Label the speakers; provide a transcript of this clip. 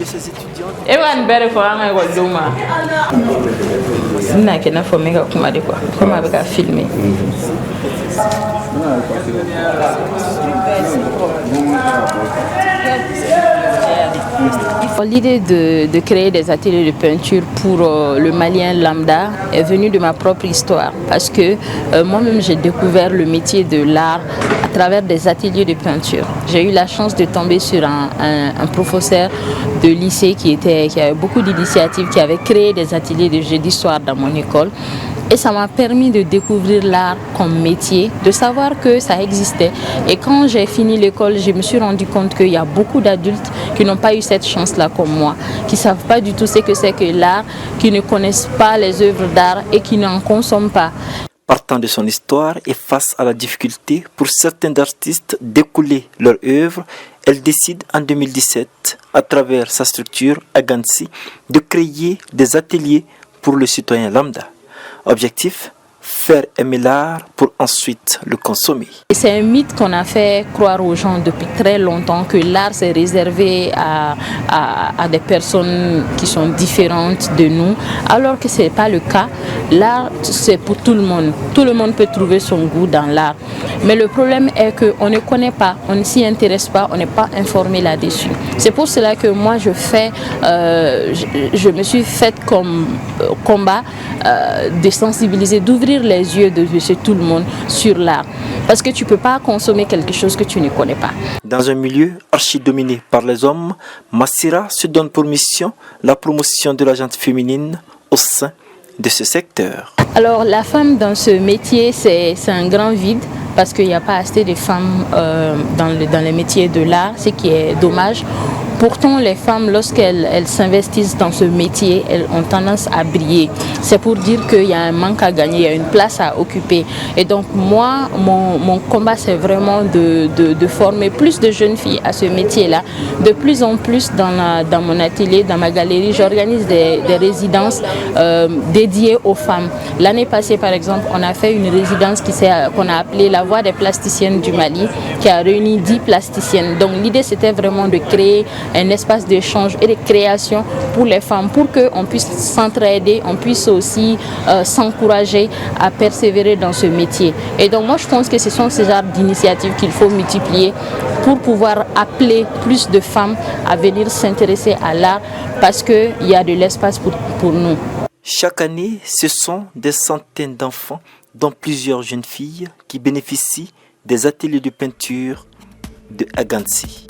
Speaker 1: ces étudiantes.
Speaker 2: Ewan bere ko anga ko duma. Sina kena fo mega kuma de quoi. Comme avec à filmer. L'idée de créer des ateliers de peinture pour le Malien lambda est venue de ma propre histoire parce que moi-même j'ai découvert le métier de l'art à travers des ateliers de peinture. J'ai eu la chance de tomber sur un professeur de lycée qui avait beaucoup d'initiatives, qui avait créé des ateliers de jeux d'histoire dans mon école. Et ça m'a permis de découvrir l'art comme métier, de savoir que ça existait. Et quand j'ai fini l'école, je me suis rendu compte qu'il y a beaucoup d'adultes qui n'ont pas eu cette chance-là comme moi, qui ne savent pas du tout ce que c'est que l'art, qui ne connaissent pas les œuvres d'art et qui n'en consomment pas.
Speaker 1: Partant de son histoire et face à la difficulté pour certains artistes d'écouler leur œuvre, elle décide en 2017, à travers sa structure Agansi, de créer des ateliers pour le citoyen lambda. Objectif, faire aimer l'art pour ensuite le consommer.
Speaker 2: C'est un mythe qu'on a fait croire aux gens depuis très longtemps que l'art c'est réservé à des personnes qui sont différentes de nous, alors que ce n'est pas le cas. L'art c'est pour tout le monde. Tout le monde peut trouver son goût dans l'art. Mais le problème est qu'on ne connaît pas, on ne s'y intéresse pas, on n'est pas informé là-dessus. C'est pour cela que moi je me suis faite comme combat de sensibiliser, d'ouvrir les yeux de tout le monde sur l'art. Parce que tu ne peux pas consommer quelque chose que tu ne connais pas.
Speaker 1: Dans un milieu archi-dominé par les hommes, Massira se donne pour mission la promotion de la gente féminine au sein de ce secteur.
Speaker 2: Alors la femme dans ce métier, c'est un grand vide parce qu'il n'y a pas assez de femmes dans les métiers de l'art, ce qui est dommage. Pourtant, les femmes, lorsqu'elles s'investissent dans ce métier, elles ont tendance à briller. C'est pour dire qu'il y a un manque à gagner, il y a une place à occuper. Et donc moi, mon combat, c'est vraiment de former plus de jeunes filles à ce métier-là. De plus en plus dans mon atelier, dans ma galerie, j'organise des résidences dédiées aux femmes. L'année passée, par exemple, on a fait une résidence qu'on a appelée la Voix des plasticiennes du Mali, qui a réuni 10 plasticiennes. Donc l'idée, c'était vraiment de créer un espace d'échange et de création pour les femmes, pour qu'on puisse s'entraider, on puisse aussi s'encourager à persévérer dans ce métier. Et donc moi je pense que ce sont ces genres d'initiatives qu'il faut multiplier pour pouvoir appeler plus de femmes à venir s'intéresser à l'art parce qu'il y a de l'espace pour nous.
Speaker 1: Chaque année, ce sont des centaines d'enfants, dont plusieurs jeunes filles, qui bénéficient des ateliers de peinture de Agansi.